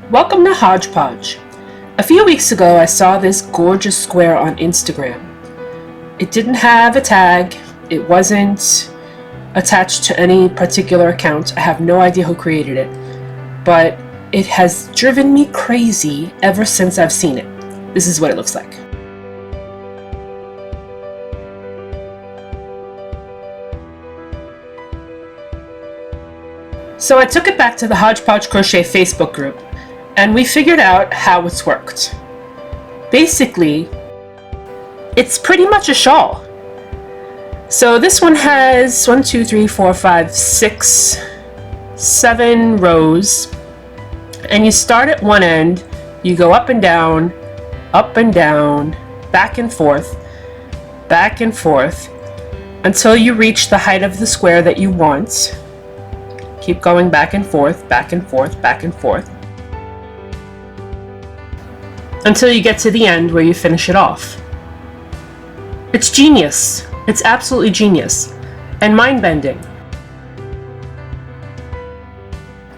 Welcome to Hodgepodge. A few weeks ago I saw this gorgeous square on Instagram. It didn't have a tag, it wasn't attached to any particular account. I have no idea who created it, but it has driven me crazy ever since I've seen it. This is what it looks like. So I took it back to the Hodgepodge Crochet Facebook group, and we figured out how it's worked. Basically, it's pretty much a shawl. So this one has 1, 2, 3, 4, 5, 6, 7 rows, and you start at one end, you go up and down, back and forth, until you reach the height of the square that you want. Keep going back and forth, until you get to the end where you finish it off. It's genius. It's absolutely genius. And mind-bending.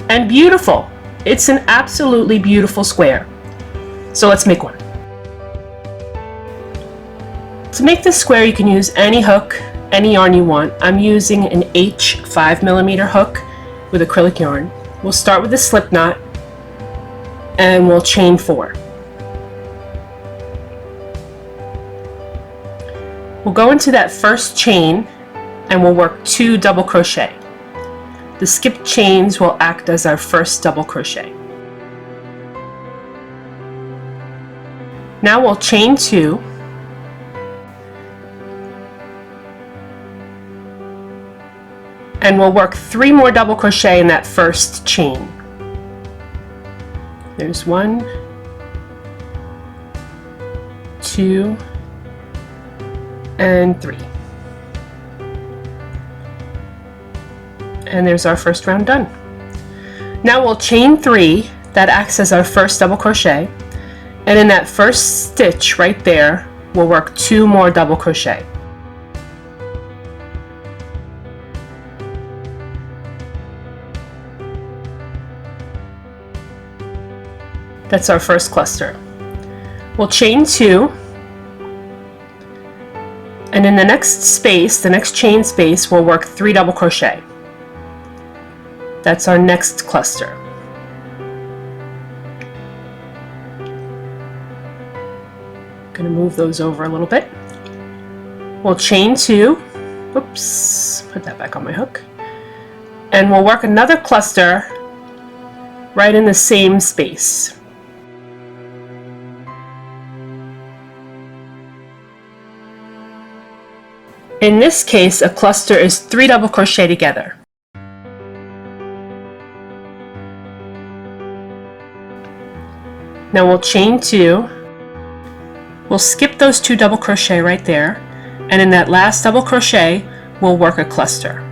And beautiful. It's an absolutely beautiful square. So let's make one. To make this square you can use any hook, any yarn you want. I'm using an H 5mm hook with acrylic yarn. We'll start with a slip knot and we'll chain 4. We'll go into that first chain and we'll work 2 double crochet. The skipped chains will act as our first double crochet. Now we'll chain 2 and we'll work 3 more double crochet in that first chain. There's 1, 2, and 3. And there's our first round done. Now we'll chain 3, that acts as our first double crochet, and in that first stitch right there we'll work 2 more double crochet. That's our first cluster. We'll chain 2, and in the next space, the next chain space, we'll work 3 double crochet. That's our next cluster. I'm going to move those over a little bit. We'll chain 2, oops, put that back on my hook, and we'll work another cluster right in the same space. In this case, a cluster is 3 double crochet together. Now we'll chain 2, we'll skip those 2 double crochet right there, and in that last double crochet, we'll work a cluster.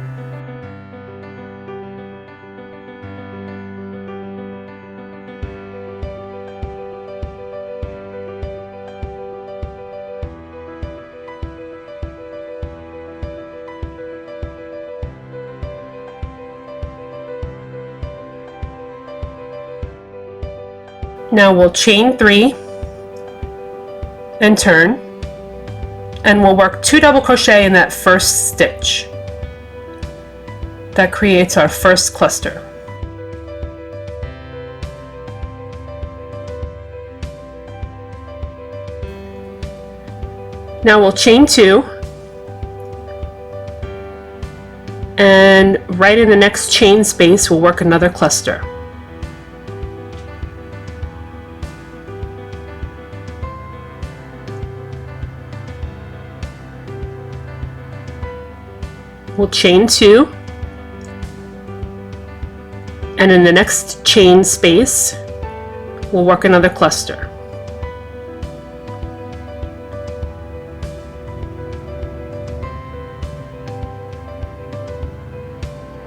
Now we'll chain 3 and turn, and we'll work 2 double crochet in that first stitch. That creates our first cluster. Now we'll chain 2, and right in the next chain space we'll work another cluster. We'll chain 2, and in the next chain space we'll work another cluster.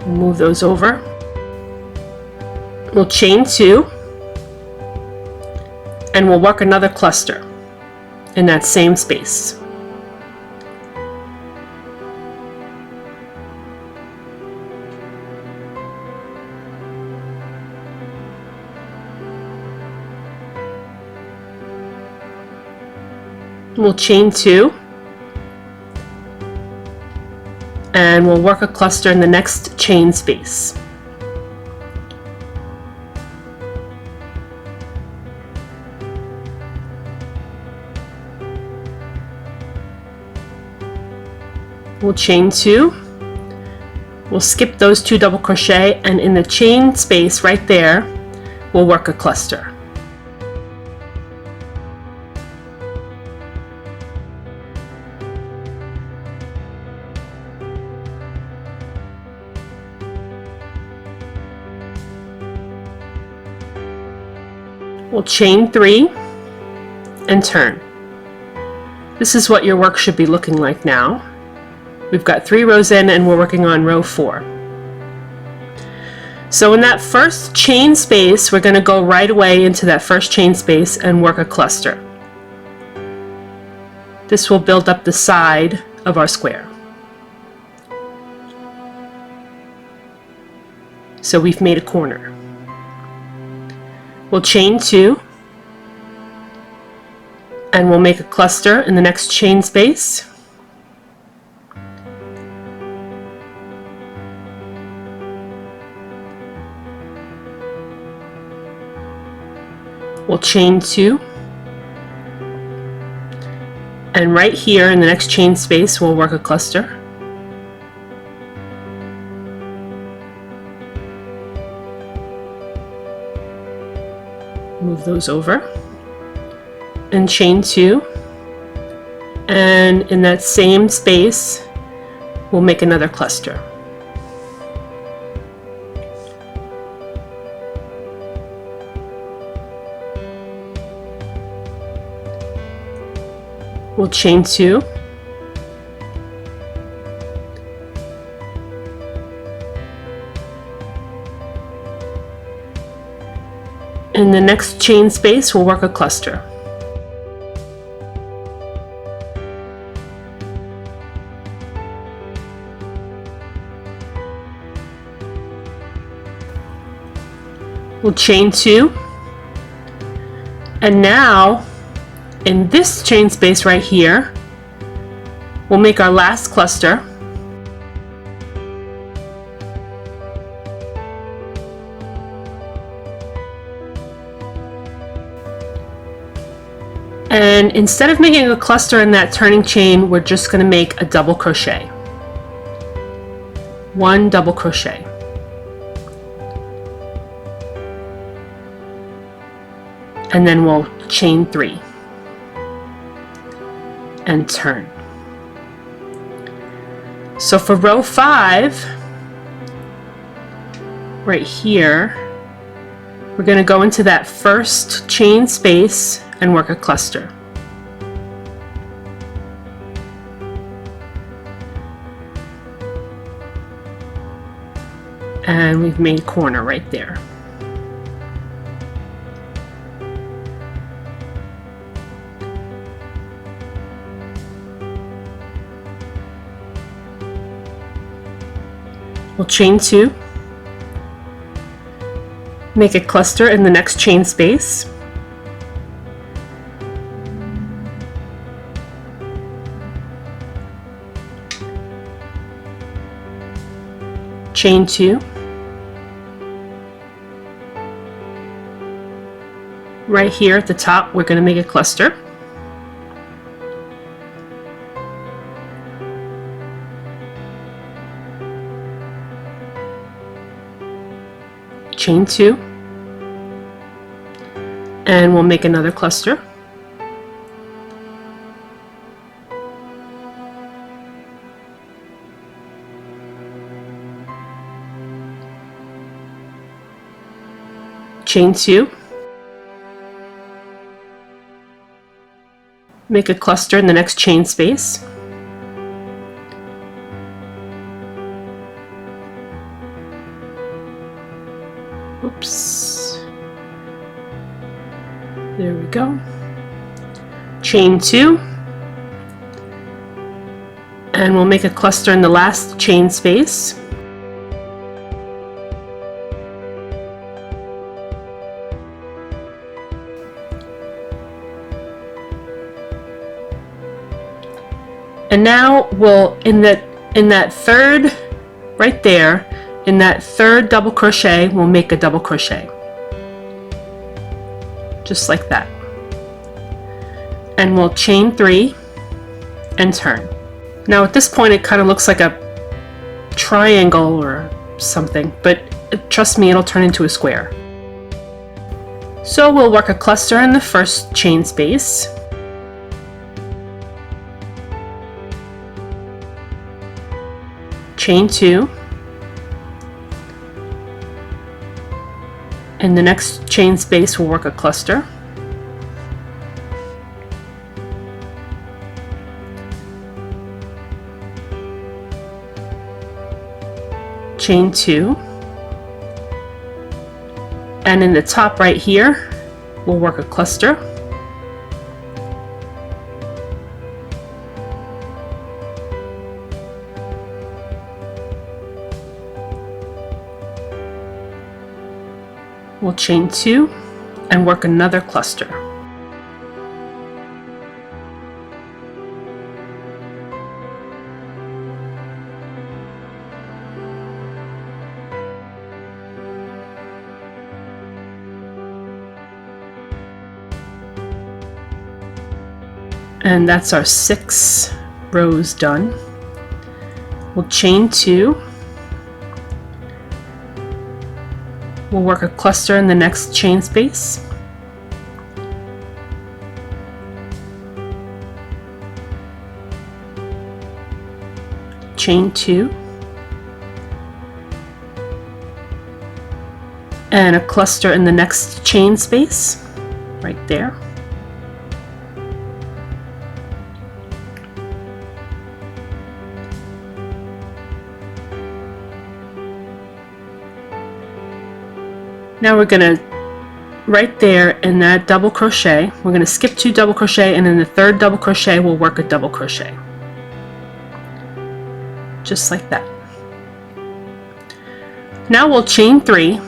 Move those over. We'll chain 2, and we'll work another cluster in that same space. We'll chain 2, and we'll work a cluster in the next chain space. We'll chain 2, we'll skip those 2 double crochet, and in the chain space right there we'll work a cluster. We'll chain 3 and turn. This is what your work should be looking like now. We've got 3 rows in and we're working on row 4. So in that first chain space, we're going to go right away into that first chain space and work a cluster. This will build up the side of our square. So we've made a corner. We'll chain 2 and we'll make a cluster in the next chain space. We'll chain 2, and right here in the next chain space we'll work a cluster. Move those over and chain 2, and in that same space we'll make another cluster. We'll chain 2, in the next chain space we'll work a cluster. We'll chain 2, and now in this chain space right here we'll make our last cluster. And instead of making a cluster in that turning chain, we're just going to make a double crochet. 1 double crochet. And then we'll chain 3 and turn. So for row 5, right here, we're going to go into that first chain space and work a cluster. And we've made a corner right there. We'll chain 2, make a cluster in the next chain space, chain 2, right here at the top we're going to make a cluster, chain 2, and we'll make another cluster, chain 2, make a cluster in the next chain space, oops, there we go, chain 2, and we'll make a cluster in the last chain space, And now we'll, in that third, right there, in that third double crochet, we'll make a double crochet. Just like that. And we'll chain 3 and turn. Now at this point it kind of looks like a triangle or something, but trust me, it'll turn into a square. So we'll work a cluster in the first chain space. Chain 2. In the next chain space we'll work a cluster. Chain 2. And in the top right here we'll work a cluster. We'll chain 2 and work another cluster. And that's our 6 rows done. We'll chain 2. We'll work a cluster in the next chain space. Chain 2. And a cluster in the next chain space, right there. Now we're going to, right there in that double crochet, we're going to skip 2 double crochet, and in the third double crochet we'll work a double crochet. Just like that. Now we'll chain 3.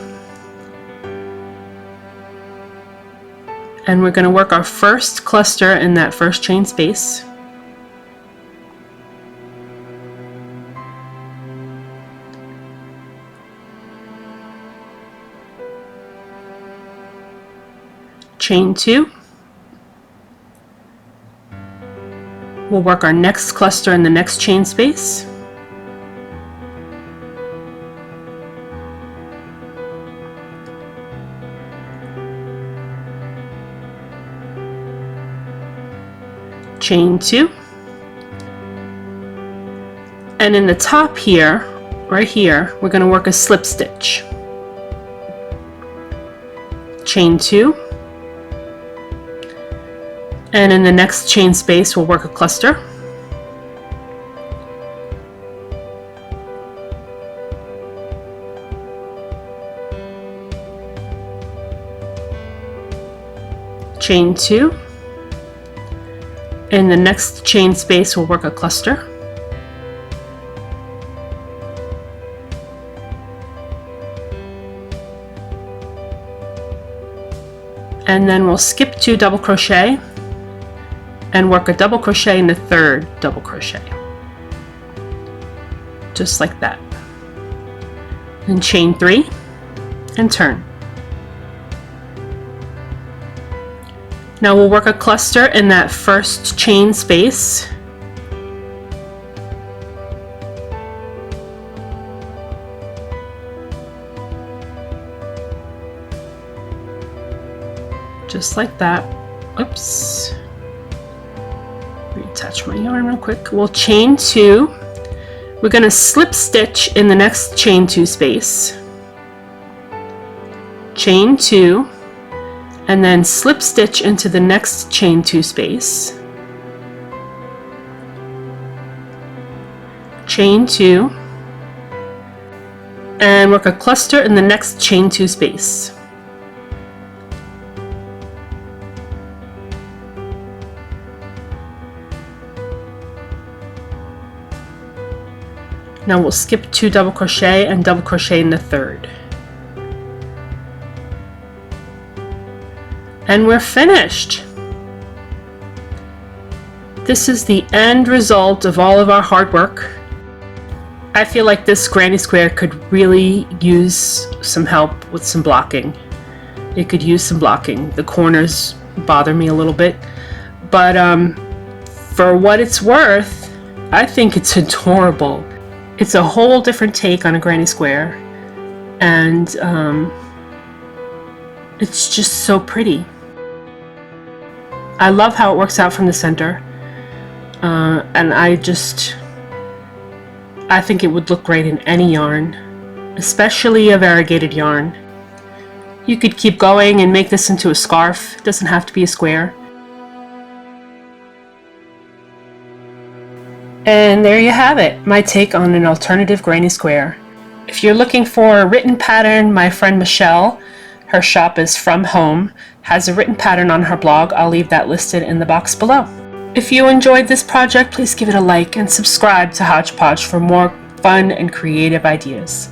And we're going to work our first cluster in that first chain space. Chain 2. We'll work our next cluster in the next chain space. Chain 2. And in the top here, right here, we're going to work a slip stitch. Chain 2. And in the next chain space we'll work a cluster. Chain 2. In the next chain space we'll work a cluster. And then we'll skip 2 double crochet and work a double crochet in the third double crochet. Just like that. And chain 3 and turn. Now we'll work a cluster in that first chain space. Just like that. Oops. Reattach my yarn real quick. We'll chain 2. We're going to slip stitch in the next chain 2 space. Chain 2. And then slip stitch into the next chain 2 space. Chain 2. And work a cluster in the next chain 2 space. Now we'll skip 2 double crochet and double crochet in the third. And we're finished. This is the end result of all of our hard work. I feel like this granny square could really use some help with some blocking. It could use some blocking. The corners bother me a little bit, but for what it's worth, I think it's adorable. It's a whole different take on a granny square, and it's just so pretty. I love how it works out from the center, and I think it would look great in any yarn, especially a variegated yarn. You could keep going and make this into a scarf. It doesn't have to be a square. And there you have it, my take on an alternative granny square. If you're looking for a written pattern, my friend Michelle, her shop is From Home, has a written pattern on her blog. I'll leave that listed in the box below. If you enjoyed this project, please give it a like and subscribe to Hodgepodge for more fun and creative ideas.